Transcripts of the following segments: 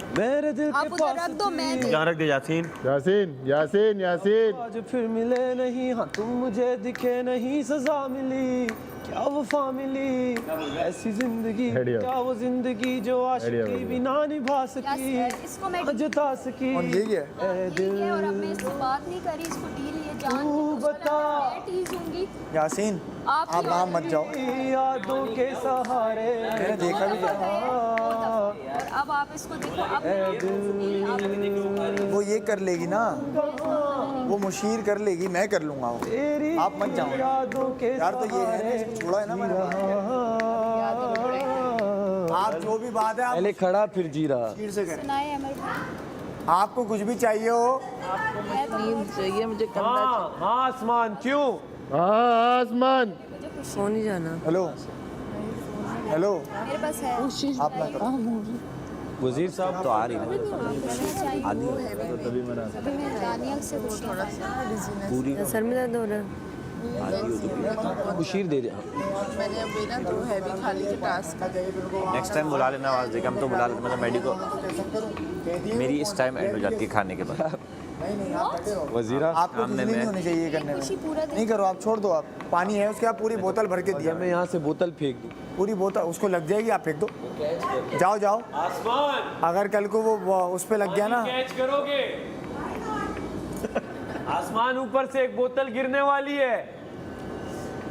मेरे दिल आप के उधर पास रख दो, मैं थी। यहाँ रख दे यासीन। यासीन यासीन यासीन आज फिर मिले नहीं, हाँ तुम मुझे दिखे नहीं, सजा मिली क्या वफा मिली, ऐसी जिंदगी Head क्या वो जिंदगी जो आशिकी बिना निभा सकी, इसको मैं जता सकी। और ये क्या है? ए ठीक है, और अब दिल मैं इससे बात नहीं करी, इसको डील ये जान तू के उसको बता। लगा मैं टीज दूंगी। यासीन आप आप वहाँ मत जाओ, यादों के सहारे मैंने देखा भी और अब आप इसको देखो, अब वो ये कर लेगी ना, वो मुशीर कर लेगी, मैं कर लूंगा वो। तेरी आप मत जाओ यादों के यार, तो ये है ना, इसको छोड़ा है ना मैंने। आप जो भी बात है आप पहले खड़ा फिर जी रहा। मुशीर से करें। सुनाए अमर भाई, आपको कुछ भी चाहिए हो, नींद चाहिए मुझे, कंधा हाँ हाँ आसमान क्यों? हाँ आसमान। मुझे खुशी सो नहीं जाना। हेलो हेलो, मेरे पास है। आप ना करो। वजीर साहब तो आ रही है तभी मैं दानियल से कुछ पूरी सर में दर्द हो रहा है। मुशीर दे दे। मैंने अभी ना 2 हैवी खाली के टास्क नेक्स्ट टाइम बुला लेना आवाज़ देकर, हम तो बुला लेते मतलब मेडिको मेरी इस टाइम एंड हो जाती है खाने के बाद। वजीरा आपको कुछ भी नहीं होनी चाहिए ये करने खुशी में। पूरा दिन नहीं करो, आप छोड़ दो। आप पानी है उसके, आप पूरी बोतल भर के दिया, मैं यहाँ से बोतल फेंक दूँ। पूरी बोतल उसको लग जाएगी, आप फेंक दो। जाओ जाओ, आसमान अगर कल को वो उस पे लग गया ना, कैच करोगे? आसमान ऊपर से एक बोतल गिरने वाली है,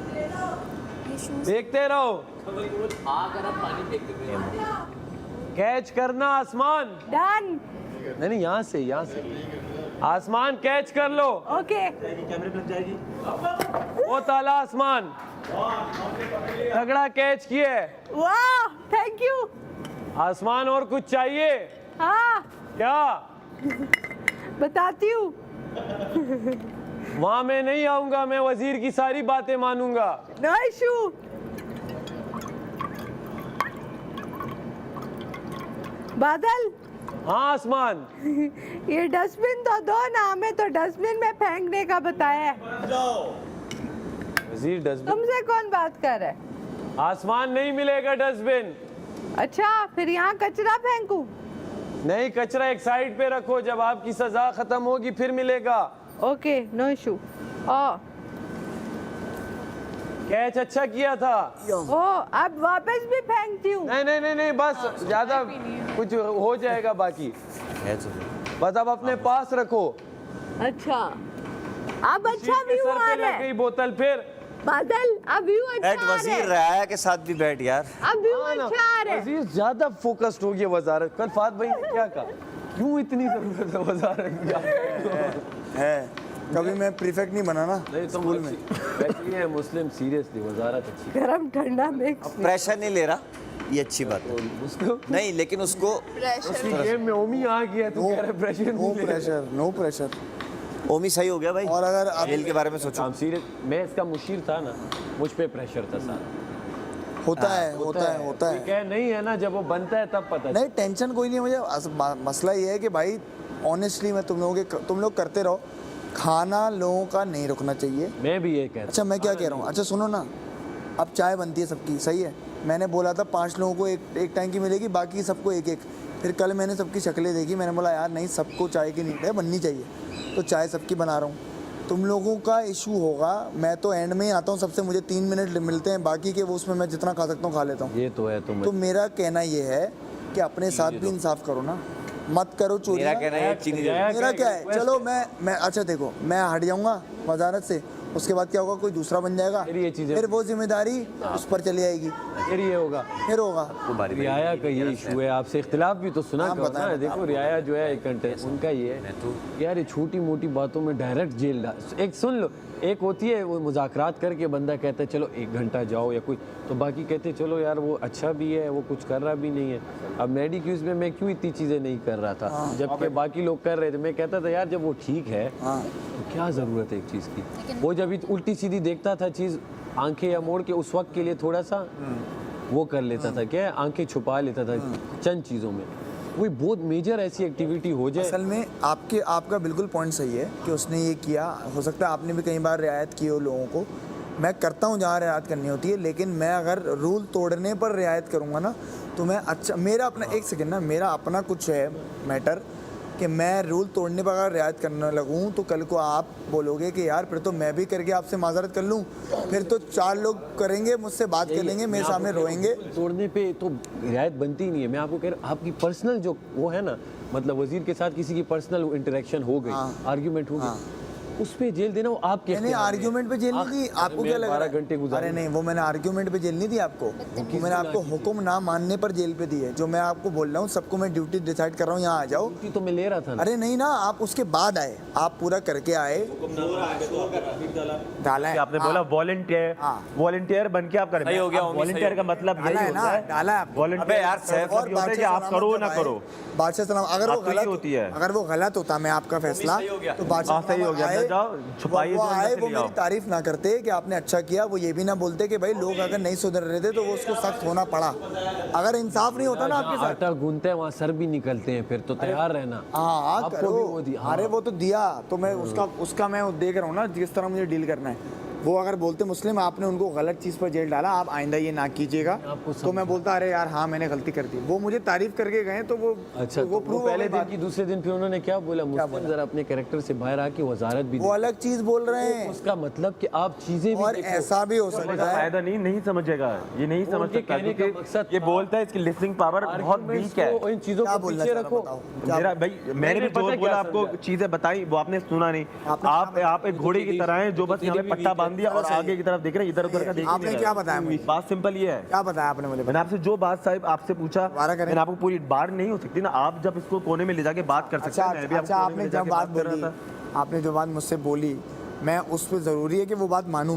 ये शूज देखते रहो। कैच करना आसमान। डन। नहीं नहीं यहाँ से आसमान कैच कर लो। ओके। ओ ताला आसमान तगड़ा कैच किए। वाह, थैंक यू। आसमान और कुछ चाहिए हाँ, क्या? बताती हूँ। वहां मैं नहीं आऊंगा, मैं वजीर की सारी बातें मानूंगा। No issue. बादल, हाँ आसमान, ये डस्टबिन तो दो ना, हमें तो डस्टबिन में फेंकने का बताया है। वजीर डस्टबिन। तुमसे कौन बात कर रहा है? आसमान नहीं मिलेगा डस्टबिन। अच्छा, फिर यहाँ कचरा फेंकूं? नहीं, कचरा एक साइड पे रखो, जब आपकी सजा खत्म होगी फिर मिलेगा। Okay, no issue. ओ, कैच अच्छा किया था। ओ, अब वापस भी फेंकती हूँ। नहीं बस ज्यादा कुछ हो जाएगा बाकी, बस अब अपने पास रखो। अच्छा, अब अच्छा के व्यू सर आ पे रहा लग गई है। बोतल फिर। बादल, अब व्यू अच्छा बैठ आ रहा वजीर है। राया के साथ भी बैठ यार। अब व्यू हाँ ना, अच्छा आ रहा है। वजीर ज्यादा फोकस्ड हो गया वजारत। कल फात भाई ने क्या कहा, क्यों इतनी जरूरत है वजारत की? है कभी मैं प्रीफेक्ट नहीं बना ना नहीं तो स्कूल में। वैसे है मुस्लिम, सीरियसली वजारत अच्छी। गरम ठंडा मिक्स। प्रेशर नहीं ले रहा, ये अच्छी बात है। उसको नहीं लेकिन उसको उसकी गेम में ओमी आ गया, तू कह रहा है प्रेशर नो नहीं ले रहा। Pressure, no pressure. ओमी सही हो गया भाई। और अगर आप खेल के बारे में सोचो। काम सीरियस, मैं इसका मुशीर था ना, मुझ पे प्रेशर था सारा। होता है ठीक है, नहीं है ना, जब वो बनता है तब पता नहीं, टेंशन कोई नहीं है मुझे। मसला ये है कि भाई ऑनेस्टली मैं तुम लोग करते रहो, खाना लोगों का नहीं रुकना चाहिए। मैं भी ये कहता अच्छा मैं क्या कह रहा हूँ, अच्छा सुनो ना, अब चाय बनती है सबकी, सही है। मैंने बोला था 5 लोगों को एक टाइम की मिलेगी, बाकी सबको एक एक। फिर कल मैंने सबकी शक्लें देखी, मैंने बोला यार नहीं, सबको चाय की नीड है, बननी चाहिए, तो चाय सबकी बना रहा हूँ। तुम लोगों का इशू होगा, मैं तो एंड में ही आता हूँ सबसे, मुझे 3 मिनट मिलते हैं, बाकी के वो उसमें मैं जितना खा सकता हूँ खा लेता हूँ। ये तो है। तो मेरा कहना ये है कि अपने साथ भी इंसाफ करो ना, मत करो चोरी। मेरा कहना है चीनी दे दो। मेरा क्या है, चलो मैं अच्छा देखो, मैं हट जाऊंगा वजारत से, उसके बाद क्या होगा, कोई दूसरा बन जाएगा, फिर ये चीजें- फिर वो जिम्मेदारी उस पर चली आएगी, फिर ये होगा। फिर होगा। रियाया का ये इशू है, आपसे इख्तिलाफ भी तो सुना हाँ, करो बताएं, ना। देखो रियाया जो है एक कंटेस्ट, उनका ये है यार, ये छोटी मोटी बातों में डायरेक्ट जेल डाल। एक सुन लो, एक होती है वो मुज़ाकरात करके बंदा कहता है चलो 1 घंटा जाओ या कोई, तो बाकी कहते हैं चलो यार वो अच्छा भी है, वो कुछ कर रहा भी नहीं है। अब मेडिक्यूज में मैं क्यों इतनी चीज़ें नहीं कर रहा था, जबकि बाकी लोग कर रहे थे। मैं कहता था यार जब वो ठीक है तो क्या ज़रूरत है एक चीज़ की। वो जब उल्टी सीधी देखता था चीज़, आंखें या मोड़ के उस वक्त के लिए थोड़ा सा वो कर लेता था, क्या आंखें छुपा लेता था चंद चीज़ों में। कोई बहुत मेजर ऐसी एक्टिविटी हो जाए। असल में आपका बिल्कुल पॉइंट सही है कि उसने ये किया, हो सकता है आपने भी कई बार रियायत की हो लोगों को, मैं करता हूँ जहाँ रियायत करनी होती है, लेकिन मैं अगर रूल तोड़ने पर रियायत करूँगा ना तो मैं अच्छा, मेरा अपना एक सेकेंड ना, मेरा अपना कुछ है मैटर कि मैं रूल तोड़ने पर अगर रियायत करने लगूँ तो कल को आप बोलोगे कि यार फिर तो मैं भी करके आपसे माजरत कर लूँ, फिर तो 4 लोग करेंगे मुझसे बात कर लेंगे, मेरे सामने रोएंगे। तोड़ने पे तो रियायत बनती ही नहीं है। मैं आपको कह रहा हूँ, आपकी पर्सनल जो वो है ना, मतलब वजीर के साथ किसी की पर्सनल इंटरेक्शन हो गई, आर्ग्यूमेंट हो गई, उस पे जेल देना वो आपके मैंने इख्तियार में है। आर्ग्यूमेंट पे जेल नहीं दी, आपको क्या लग रहा 12 घंटे है? गुजारे। अरे नहीं, वो मैंने आर्ग्यूमेंट पे जेल नहीं दी आपको, वो मैंने आपको हुक्म ना मानने पर जेल पे दी है। जो मैं आपको बोल रहा हूँ, सबको मैं ड्यूटी डिसाइड कर रहा हूँ, यहाँ आ जाओ। ड्यूटी तो मैं ले रहा था ना। अरे नहीं ना, आप उसके बाद आए, आप पूरा करके आए, डाला है आपने बोला वॉलंटियर, हाँ। वॉलंटियर बन के आप करें। सही हो गया, ओमी, वॉलंटियर का मतलब डाला यही है ना, होता है, डाला है आपको। वॉलंटियर अबे यार, सैफ, और होता है कि आप करो ना करो। बादशाह सलाम, अगर वो बात तो ये गलत होती है। अगर वो गलत होता मैं आपका फैसला, सही हो गया। तो बादशाह हाँ, सही हो गया। आए, अंदर जाओ, छुपाइए वो जो अंदर आए, से वो ले मेरी आओ। तारीफ ना करते कि आपने अच्छा किया, वो ये भी ना बोलते कि भाई लोग अगर नहीं सुधर रहे थे तो वो उसको सख्त होना पड़ा। अगर इंसाफ नहीं होता ना आपके जहाँ साथ, आटा गूंथते हैं वहाँ सर भी निकलते हैं, फिर तो तैयार रहना। हाँ आपको करो। भी वो दिया, हाँ। अरे वो तो दिया, तो मैं उसका मैं देख रहा हूँ ना जिस तरह मुझे डील करना है। वो अगर बोलते मुस्लिम आपने उनको गलत चीज़ पर जेल डाला, आप आइंदा ये ना कीजिएगा, आपको तो मैं बोलता अरे यार हाँ मैंने गलती कर दी। वो मुझे तारीफ करके गए तो वो अच्छा, तो वो तो प्रूव पहले दिन की दूसरे दिन फिर उन्होंने क्या बोला, मुस्लिम जरा अपने कैरेक्टर से बाहर आके वजारत भी वो अलग चीज़ बोल रहे दी। हैं। उसका मतलब कि आप चीजें भी और देखो। ऐसा भी हो सकता है, फायदा नहीं समझेगा, ये नहीं समझ उनके सकता कहने का क्योंकि मकसद ये था- बोलता है इसकी लिसनिंग पावर बहुत Arguments वीक है। को, इन चीजों क्या को बोलना पीछे चाह रहा रखो। बताओ, क्या मेरा भाई मैंने भी पता जो है बोला क्या आपको समझा। चीजें बताई वो आपने सुना नहीं। आप एक घोड़े की तरह हैं जो बस यहाँ पे पट्टा बांध दिया और आगे की तरफ देख रहे हैं, इधर उधर का देख ही आपने नहीं क्या रहे। बताया मुझे? बात सिंपल ये है, क्या बताया आपने मुझे? मैंने आपसे जो बात साहिब आपसे पूछा, दोबारा करें। मैंने आपको पूरी बात नहीं हो सकती ना, आप जब इसको कोने में ले जाके बात कर सकते अच्छा हैं। मैं भी आपको अच्छा, कोने में आपने ले जब जाके बात कर रहा बोली, था। आपने जो बात मुझसे बोली, मैं उस पर ज़रूरी है कि वो बात मानूं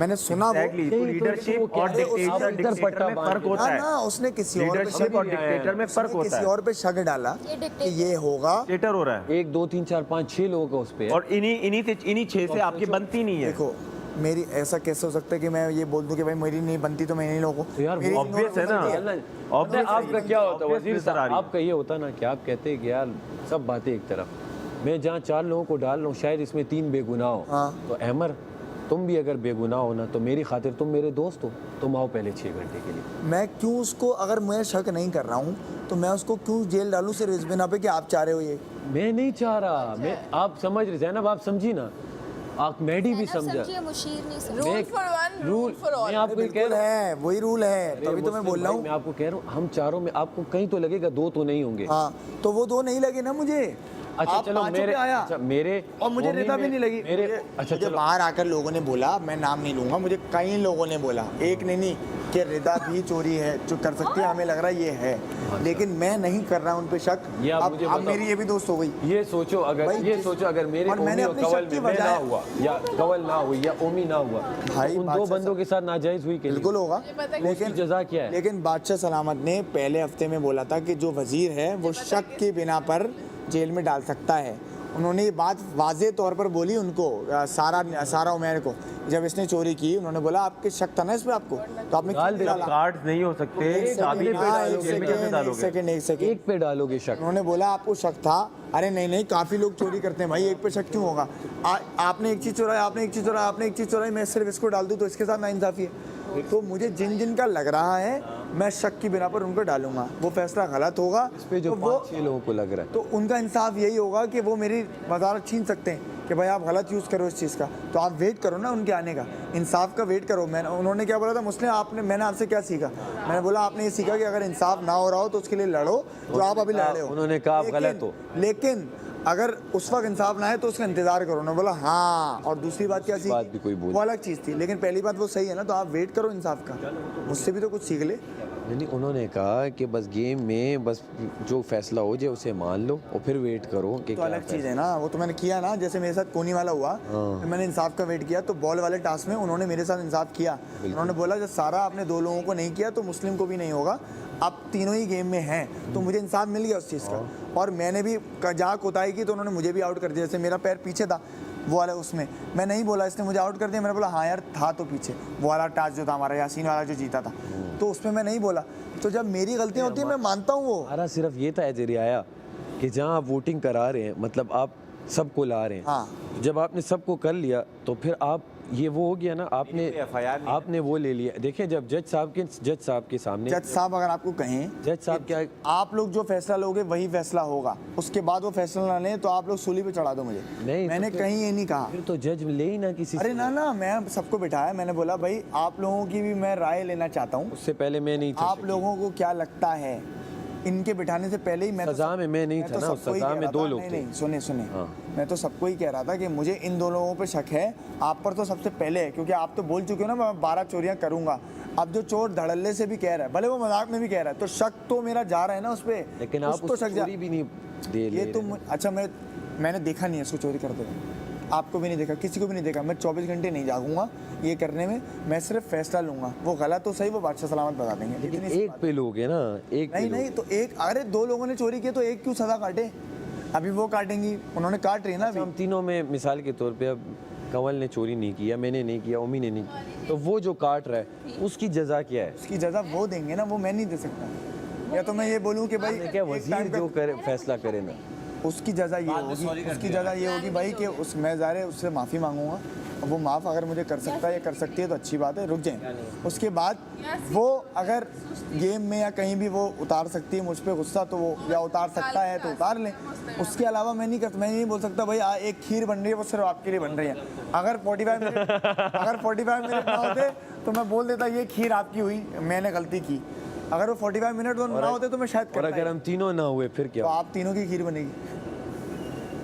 मैंने सुना वो Exactly, तो यही तो लीडरशिप वो और कहते हैं, डिक्टेटर आप इधर पट्टा में बांध फर्क के- होता ना है। ना, उसने किसी और पे लीडरशिप और डिक्टेटर में फर्क उसने होता किसी है। और पे शक डाला ये कि dictator- ये होगा। डिक्टेटर हो रहा है 1 2 3 4 5 6 लोगों का उस पे है। और इन्हीं 6 से आपकी बनती नहीं है। देखो मेरी ऐसा कैसे हो सकता है कि मैं ये बोल दूं कि भाई मेरी नहीं बनती तो मैं नहीं लोगों तो यार, मेरी वो इन obvious दोनों है को ना। बनती है। पता है आपका क्या होता है obvious वजीर नजर आ साहब, रही है। आपका ये होता ना कि आप कहते हैं कि यार सब बातें एक तरफ, मैं जहाँ 4 लोगों को डाल रहा हूँ शायद इसमें 3 बेगुनाह हो, हाँ। तो अहमर तुम भी अगर बेगुनाह हो ना तो मेरी खातिर तुम मेरे दोस्त हो, तुम आओ पहले 6 घंटे के लिए। मैं क्यों उसको, अगर मैं शक नहीं कर रहा हूँ तो मैं उसको क्यों जेल डालूं सिर्फ इस बिना पे कि आप चाह रहे हो ये? मैं नहीं चाह रहा, मैं आप समझ रहे जैनब, आप समझी ना, आप मैडी भी ज़ैनब समझा। समझिए, मुशीर नहीं समझ। मैं- Rule for one, rule for all. मैं आपको ये कह बिल्कुल रहा हूँ, है, वही रूल है, अरे तभी तो मैं मुस्लिम बोल रहा भाई, मैं हूँ। आपको कह रहा हूँ हम चारों में आपको कहीं तो लगेगा 2 तो नहीं होंगे। हाँ तो वो 2 नहीं लगे ना मुझे। अच्छा आप चलो, पाँचों मेरे पे आया अच्छा मेरे और मुझे ओमी रिदा भी में- नहीं लगी। मेरे मुझे- अच्छा मुझे चलो, बाहर आकर लोगों ने बोला, मैं नाम नहीं लूंगा, मुझे कई लोगों ने बोला, एक ने नहीं, कि रिदा भी चोरी है जो कर सकती है, हमें लग रहा है ये है, लेकिन मैं नहीं कर रहा उन पे शक। ये आप अब मुझे अब बताओ। मेरी ये भी दोस्त हो गई। ये सोचो अगर भाई, ये सोचो अगर मेरे और मैंने ओमी और अपनी कवल शक की में मैं ना बजाय- हुआ या कवल ना हुई या ओमी ना हुआ, भाई, तो उन 2 बादशाह बंदों के साथ नाजायज हुई के लिए बिल्कुल होगा, उसकी जजा क्या है? लेकिन बादशाह सलामत ने पहले हफ्ते में बोला था कि जो वजीर है वो शक के बिना पर जेल में डाल सकता है। उन्होंने ये बात वाजे तौर पर बोली उनको, सारा उमैर को, जब इसने चोरी की उन्होंने बोला आपके शक था ना इस पे आपको, तो आपने डाल क्यों दे, डाला? कार्ड्स नहीं हो सकते, एक शादी सेकंड, पे हाँ, डालोगे, एक जेल में कैसे सेकंड, डालोगे? एक सेकंड। एक पे डालोगे शक। उन्होंने बोला आपको शक था, अरे नहीं नहीं काफ़ी लोग चोरी करते हैं भाई, एक पे शक क्यों होगा? आपने एक चीज़ चुराई, आपने एक चीज़ चुराई, आपने एक चीज़ चुराई, मैं सिर्फ इसको डाल दूँ तो इसके साथ नाइंसाफ़ी है। तो मुझे जिन जिन का लग रहा है मैं शक की बिना पर उनको डालूंगा, वो फैसला गलत होगा इस पे जो तो वो 5-6 लोगों को लग रहा है, तो उनका इंसाफ यही होगा कि वो मेरी वजारत छीन सकते हैं कि भाई आप गलत यूज़ करो इस चीज़ का, तो आप वेट करो ना उनके आने का, इंसाफ का वेट करो। मैंने उन्होंने क्या बोला था मुस्लिम, मैंने आपसे क्या सीखा? मैंने बोला आपने ये सीखा कि अगर इंसाफ ना हो रहा हो तो उसके लिए लड़ो, जो आप अभी लड़ रहे हो। उन्होंने कहा आप गलत हो। लेकिन अगर उस वक्त इंसाफ ना है तो उसका इंतजार करो। उन्होंने बोला हाँ, और दूसरी बात क्या बात भी सीखी? कोई बोली। वो अलग चीज़ थी, लेकिन पहली बात वो सही है ना, तो आप वेट करो इंसाफ का, मुझसे भी तो कुछ सीख ले। नहीं उन्होंने कहा कि बस गेम में बस जो फैसला हो जाए उसे मान लो और फिर वेट करो कि तो क्या अलग चीज़ है ना, वो तो मैंने किया ना, जैसे मेरे साथ कोनी वाला हुआ, फिर मैंने इंसाफ का वेट किया, तो बॉल वाले टास्क में उन्होंने मेरे साथ इंसाफ किया। उन्होंने बोला जब सारा आपने 2 लोगों को नहीं किया तो मुस्लिम को भी नहीं होगा, आप तीनों ही गेम में हैं, तो मुझे इंसाफ मिल गया उस चीज़ का। और मैंने भी जहाँ कोताही की तो उन्होंने मुझे भी आउट कर दिया, जैसे मेरा पैर पीछे था वो वाला, उसमें मैं नहीं बोला, इसने मुझे आउट कर दिया, मैंने बोला हाँ यार था तो पीछे, वो वाला टास्क जो था हमारा यासीन वाला जो जीता था, तो उसमें मैं नहीं बोला। तो जब मेरी गलतियाँ होती है मैं मानता हूँ वो। हमारा सिर्फ ये था एज रियाया कि जहाँ आप वोटिंग करा रहे हैं, मतलब आप सबको ला रहे हैं, हाँ। जब आपने सबको कर लिया तो फिर आप ये वो हो गया ना, आपने कोई FIR नहीं है। आपने वो ले लिया। देखिए जब जज साहब के सामने जज साहब अगर आपको कहें जज साहब क्या आप लोग जो फैसला लोगे वही फैसला होगा, उसके बाद वो फैसला ना लें तो आप लोग सूली पे चढ़ा दो मुझे। नहीं, मैंने तो कहीं ये नहीं कहा। फिर तो जज ले ही ना किसी अरे से। ना ना, मैं सबको बिठाया, मैंने बोला भाई आप लोगों की भी मैं राय लेना चाहता हूँ। उससे पहले मैं नहीं था। आप लोगों को क्या लगता है, इनके बिठाने से पहले ही मैं सजा में मैं नहीं था ना, सबको ही सजा कह में रहा दो था, लोग नहीं थे। नहीं सुने सुने, हाँ। मैं तो सबको ही कह रहा था कि मुझे इन दो लोगों पे शक है, आप पर तो सबसे पहले है, क्योंकि आप तो बोल चुके हो ना मैं 12 चोरियां करूंगा। अब जो चोर धड़ल्ले से भी कह रहा है, भले वो मजाक में भी कह रहा है, तो शक तो मेरा जा रहा है ना उस पे। लेकिन कुछ आप तो उसको शक जा, चोरी भी नहीं दे ले ये तो रहे हैं। अच्छा मैंने देखा नहीं है इसको चोरी करते हुए, आपको भी नहीं देखा, किसी को भी नहीं देखा। मैं 24 घंटे नहीं जागूंगा ये करने में, मैं सिर्फ फैसला लूंगा, वो गलत हो सही वो बादशाह सलामत बता देंगे। लेकिन इतनी सी एक बात। पे लोगे ना, एक पे नहीं लोगे। नहीं तो एक, अरे 2 लोगों ने चोरी की तो एक क्यों सजा काटे, अभी वो काटेंगी, उन्होंने काट रही है ना अभी। हम तीनों में मिसाल के तौर पे, अब कंवल ने चोरी नहीं किया, मैंने नहीं किया, उमी ने नहीं किया, तो वो जो काट रहा है उसकी जजा क्या है? उसकी जजा वो देंगे ना, वो मैं नहीं दे सकता। या तो मैं ये बोलूँ कि भाई आपने क्या एक वजीर टाइम पे जो करे फैसला करे ना। उसकी जजा ये होगी, उसकी जजा ये होगी भाई कि उस मैं ज़ाहिर है उससे माफ़ी मांगूंगा, अब वो माफ़ अगर मुझे कर सकता है या कर सकती है तो अच्छी बात है, रुक जाए। उसके बाद वो अगर गेम में या कहीं भी वो उतार सकती है मुझ पर गुस्सा, तो वो या उतार सकता है तो उतार लें। उसके अलावा मैं नहीं बोल सकता भाई एक खीर बन रही है वो सिर्फ आपके लिए बन रही है। अगर 45 मिनट ना होते तो मैं बोल देता ये खीर आपकी हुई, मैंने गलती की। अगर वो 45 मिनट ना होते तो मैं शायद और करता अगर ही। हम तीनों ना हुए फिर तो क्या? आप तीनों की खीर बनेगी,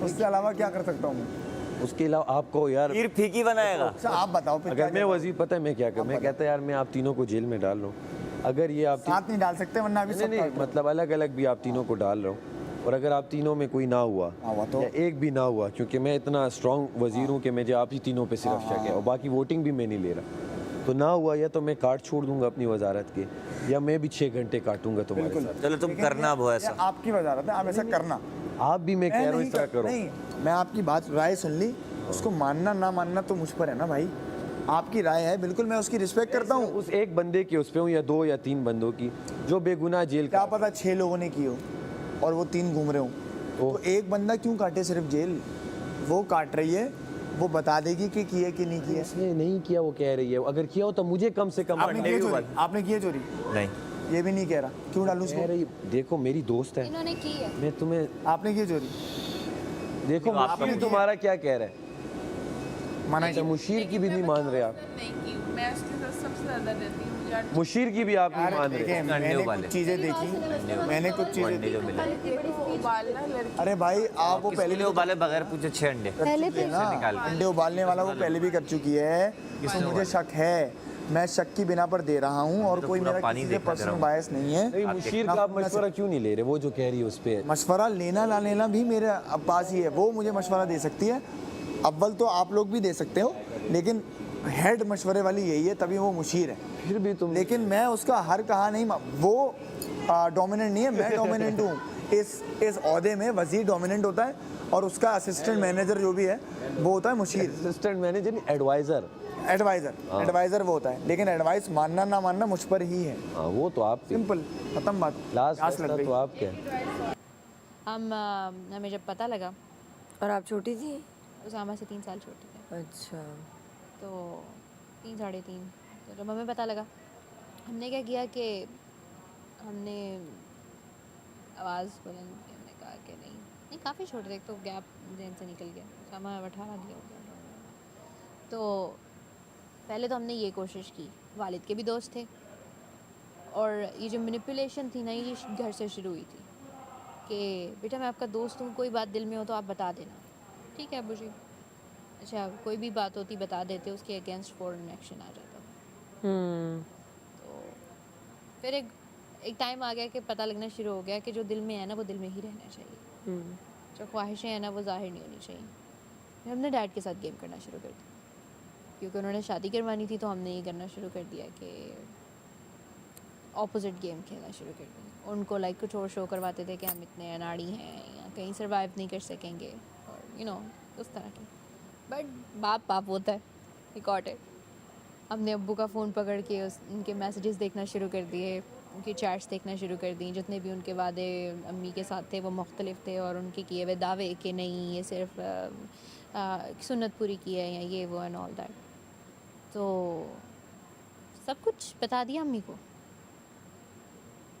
उसके अलावा क्या कर सकता हूँ मैं? उसके अलावा आपको यार, खीर फीकी बनाएगा। अच्छा आप बताओ फिर अगर क्या मैं जवाब? वजीर, पता है मैं क्या कर, मैं कहता यार मैं आप तीनों को जेल में डाल रहा हूँ। अगर ये आप साथ नहीं डाल सकते वरना अभी नहीं सब नहीं, काट रहे मतलब अलग अलग भी आप तीनों को डाल रहा हूँ, और अगर आप तीनों में कोई ना हुआ हुआ तो? या एक भी ना हुआ, क्योंकि मैं इतना स्ट्रॉन्ग वजीर हूँ कि मुझे आप ही तीनों पे सिर्फ शक है और बाकी वोटिंग भी मैं नहीं ले रहा, तो ना हुआ या तो मैं काट छोड़ दूंगा अपनी वजारत के, या मैं भी 6 घंटे काटूंगा तुम्हारे साथ। चलो तुम लेकिन करना वो ये ऐसा। आपकी वजारत है, आप ऐसा करना। आप भी, मैं कह रहा हूँ इस तरह करो। नहीं, मैं आपकी बात राय सुन ली, उसको मानना ना मानना तो मुझ पर है ना भाई, आपकी राय है, बिल्कुल मैं उसकी रिस्पेक्ट करता हूँ। उस एक बंदे की उस पे हूँ या 2 या 3 बंदों की जो बेगुनाह जेल क्या का, पता 6 लोगों ने की हो और वो 3 घूम रहे हो, तो एक बंदा क्यों काटे सिर्फ जेल? वो काट रही है, वो बता देगी कि किए कि नहीं किए। इसने नहीं किया वो कह रही है, अगर किया हो तो मुझे कम से कम आपने किए चोरी? आपने किए चोरी? नहीं, ये भी नहीं कह रहा, क्यों डालूं कह उसको? रही, देखो मेरी दोस्त है, इन्होंने की है। मैं तुम्हें, आपने किए चोरी? देखो आपने मुशीर तुम्हारा क्या कह रहा है, मना अच्छा मुशीर की भी नहीं मान रहे आप, नहीं की, मैं उसके साथ सबसे ज्यादा रहती हूँ, मुझे मुशीर की भी आप नहीं यार मान रहे। देखें, अंडे मैंने उबाले। कुछ चीज़ें देखी, मैंने कुछ चीज़ें अंडे जो मिले उबालना लड़की अरे भाई आप वो पहले पहले उबाले बगैर पूछे 6 अंडे। पहले पे ना निकाल के। अंडे उबालने वाला वो पहले भी कर चुकी है, तो मुझे शक है, मैं शक की बिना पर दे रहा हूँ और तो कोई पूरा मेरा पानी किसी से देखा पर्सनल तेरा। बायस नहीं है। नहीं मुशीर का आप मशवरा क्यों नहीं ले रहे, वो जो कह रही है उस पे? मशवरा लेना ना लेना भी मेरे अब पास ही है, वो मुझे मशवरा दे सकती है, अव्वल तो आप लोग भी दे सकते हो, लेकिन हेड मशवरे वाली यही है, तभी वो मुशीर है। फिर भी तुम, लेकिन मैं उसका हर कहा नहीं, वो डोमिनेंट नहीं है, मैं डोमिनेंट हूँ इस ओहदे में। वजीर डोमिनेंट होता है और उसका असिस्टेंट मैनेजर जो भी है वो होता है Mushir, assistant manager, adviser. Adviser वो होता है, लेकिन एडवाइस मानना ना मानना मुझ पर ही है, हाँ वो तो आप पे, सिंपल खत्म बात। लास्ट प्यास फैसला लग गई। तो आप क्या? हमें जब पता लगा, और आप छोटी थी? उसामा से 3 साल छोटी थी, अच्छा। तो 3 साढ़े 3, तो जब हमें पता लगा हमने क्या किया कि हमने आवाज़ बुलंद की, हमने कहा कि नहीं काफ़ी छोटे थे, तो गैप जहन से निकल गया, उसामा 18 दिया हो गया। तो पहले तो हमने ये कोशिश की, वालिद के भी दोस्त थे, और ये जो मैनिपुलेशन थी ना ये घर से शुरू हुई थी कि बेटा मैं आपका दोस्त हूँ, कोई बात दिल में हो तो आप बता देना, ठीक है बुझी, अच्छा कोई भी बात होती बता देते, उसके अगेंस्ट फ़ौरन एक्शन आ जाता। तो फिर एक टाइम आ गया कि पता लगना शुरू हो गया कि जो दिल में है ना वो दिल में ही रहना चाहिए, जो ख्वाहिशें हैं ना वो ज़ाहिर नहीं होनी चाहिए। फिर हमने डैड के साथ गेम करना शुरू कर दिया, क्योंकि उन्होंने शादी करवानी थी, तो हमने ये करना शुरू कर दिया कि ऑपोजिट गेम खेलना शुरू कर दिया। उनको लाइक कुछ और शो करवाते थे कि हम इतने अनाड़ी हैं या कहीं सर्वाइव नहीं कर सकेंगे, और उस तरह की। बट बाप होता है, रिकॉर्ड है। हमने अब्बू का फ़ोन पकड़ के उनके मैसेजेस देखना शुरू कर दिए, उनकी चैट्स देखना शुरू कर दी, जितने भी उनके वादे अम्मी के साथ थे वो मुख्तलिफ थे, और उनके किए हुए दावे कि नहीं ये सिर्फ सुन्नत पूरी की है या ये वो एंड ऑल दैट। तो सब कुछ बता दिया अम्मी को।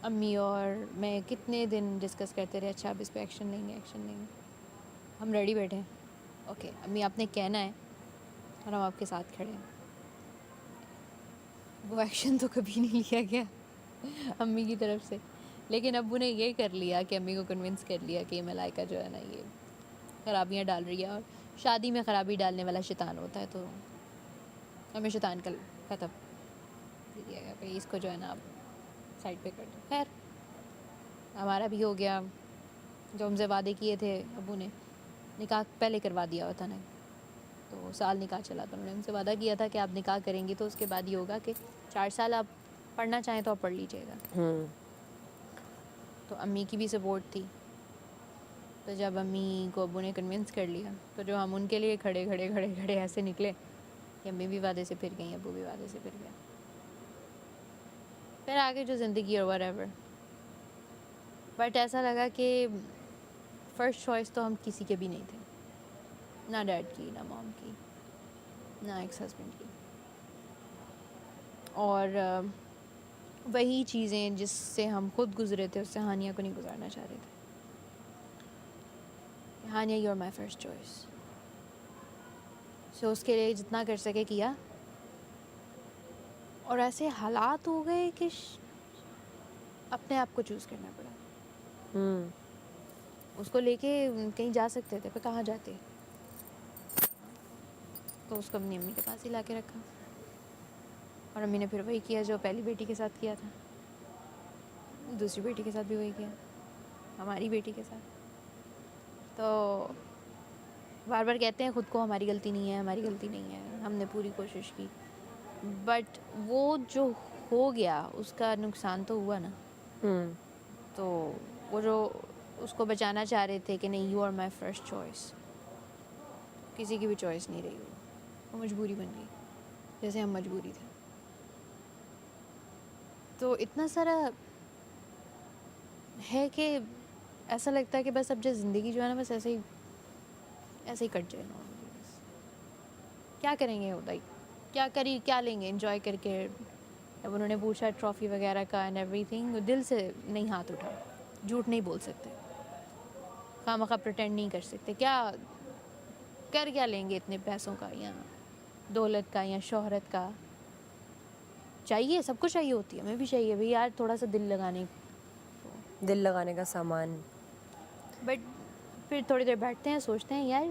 अम्मी और मैं कितने दिन डिस्कस करते रहे, अच्छा अब इस पर एक्शन लेंगे, एक्शन लेंगे। हम रेडी बैठे हैं, ओके अम्मी आपने कहना है और हम आपके साथ खड़े हैं। वो एक्शन तो कभी नहीं लिया गया अम्मी की तरफ से, लेकिन अब्बू ने ये कर लिया कि अम्मी को कन्विंस कर लिया कि मलाइका जो है ना ये खराबियाँ डाल रही है, और शादी में खराबी डालने वाला शैतान होता है, तो हमें शैतान का ख़त्म दिया गया भाई, इसको जो है ना आप साइड पे कर दो। खैर हमारा भी हो गया, जो हमसे वादे किए थे अब्बू ने, निकाह पहले करवा दिया होता ना, तो साल निकाह चला, तो उन्होंने हमसे वादा किया था कि आप निकाह करेंगी तो उसके बाद ये होगा कि 4 साल आप पढ़ना चाहें तो आप पढ़ लीजिएगा। तो अम्मी की भी सपोर्ट थी, तो जब अम्मी को अब्बू ने कन्विंस कर लिया, तो जो हम उनके लिए खड़े खड़े खड़े खड़े ऐसे निकले कि अम्मी भी वादे से फिर गई, अब्बू भी वादे से फिर गया। फिर आगे जो ज़िंदगी और व्हाटएवर, बट ऐसा लगा कि फ़र्स्ट चॉइस तो हम किसी के भी नहीं थे, ना डैड की, ना मॉम की, ना एक्स हस्बैंड की। और वही चीज़ें जिससे हम खुद गुजरे थे उससे हानिया को नहीं गुजारना चाह रहे थे। Haniya you are my first choice, so उसके लिए जितना कर सके किया, और ऐसे हालात हो गए कि अपने आप को चूज़ करना पड़ा। उसको लेके कहीं जा सकते थे, पर कहाँ जाते, तो उसको अपनी अम्मी के पास ही ला के रखा, और अम्मी ने फिर वही किया जो पहली बेटी के साथ किया था, दूसरी बेटी के साथ भी वही किया, हमारी बेटी के साथ। तो बार बार कहते हैं ख़ुद को हमारी गलती नहीं है, हमारी गलती नहीं है, हमने पूरी कोशिश की, बट वो जो हो गया उसका नुकसान तो हुआ ना। तो वो जो उसको बचाना चाह रहे थे कि नहीं you are my first choice, किसी की भी चॉइस नहीं रही, वो मजबूरी बन गई, जैसे हम मजबूरी थे। तो इतना सारा है कि ऐसा लगता है कि बस अब जो ज़िंदगी जो है ना बस ऐसे ही कट जाए नॉर्मली। बस क्या करेंगे उदय, क्या लेंगे एंजॉय करके। अब उन्होंने पूछा ट्रॉफ़ी वगैरह का एंड एवरीथिंग, दिल से नहीं हाथ उठा, झूठ नहीं बोल सकते, खामखा प्रिटेंड नहीं कर सकते, क्या लेंगे इतने पैसों का या दौलत का या शोहरत का। चाहिए, सब कुछ चाहिए होती है, हमें भी चाहिए भाई यार थोड़ा सा दिल लगाने का सामान। बट फिर थोड़ी देर बैठते हैं, सोचते हैं यार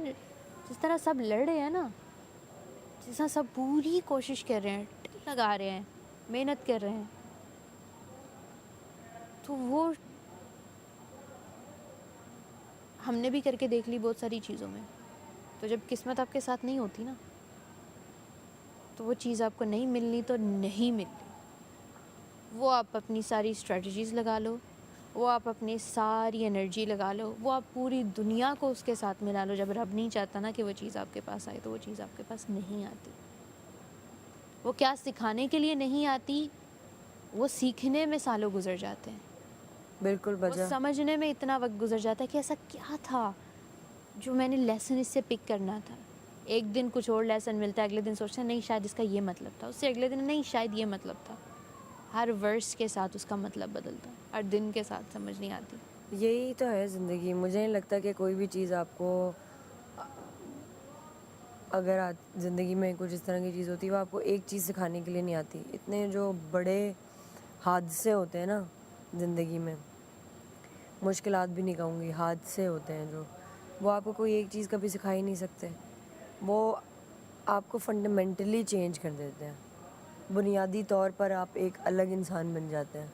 जिस तरह सब लड़ रहे हैं ना, जिस तरह सब पूरी कोशिश कर रहे हैं, टिक लगा रहे हैं, मेहनत कर रहे हैं, तो वो हमने भी करके देख ली बहुत सारी चीज़ों में। तो जब किस्मत आपके साथ नहीं होती ना, तो वो चीज़ आपको नहीं मिलनी तो नहीं मिलनी। वो आप अपनी सारी स्ट्रेटजीज़ लगा लो, वो आप अपनी सारी एनर्जी लगा लो, वो आप पूरी दुनिया को उसके साथ मिला लो, जब रब नहीं चाहता ना कि वो चीज़ आपके पास आए तो वो चीज़ आपके पास नहीं आती। वो क्या सिखाने के लिए नहीं आती, वो सीखने में सालों गुजर जाते हैं। बिल्कुल वो समझने में इतना वक्त गुजर जाता है कि ऐसा क्या था जो मैंने लेसन इससे पिक करना था। एक दिन कुछ और लेसन मिलता है, अगले दिन सोचते हैं नहीं शायद इसका ये मतलब था, उससे अगले दिन नहीं शायद ये मतलब था। हर वर्ष के साथ उसका मतलब बदलता है, हर दिन के साथ समझ नहीं आती। यही तो है ज़िंदगी। मुझे नहीं लगता कि कोई भी चीज़ आपको, अगर ज़िंदगी में कुछ इस तरह की चीज़ होती है वो आपको एक चीज़ सिखाने के लिए नहीं आती। इतने जो बड़े हादसे होते हैं ना ज़िंदगी में, मुश्किलात भी नहीं कहूँगी, हादसे होते हैं जो, वो आपको कोई एक चीज़ कभी सिखा ही नहीं सकते। वो आपको फंडामेंटली चेंज कर देते हैं, बुनियादी तौर पर आप एक अलग इंसान बन जाते हैं।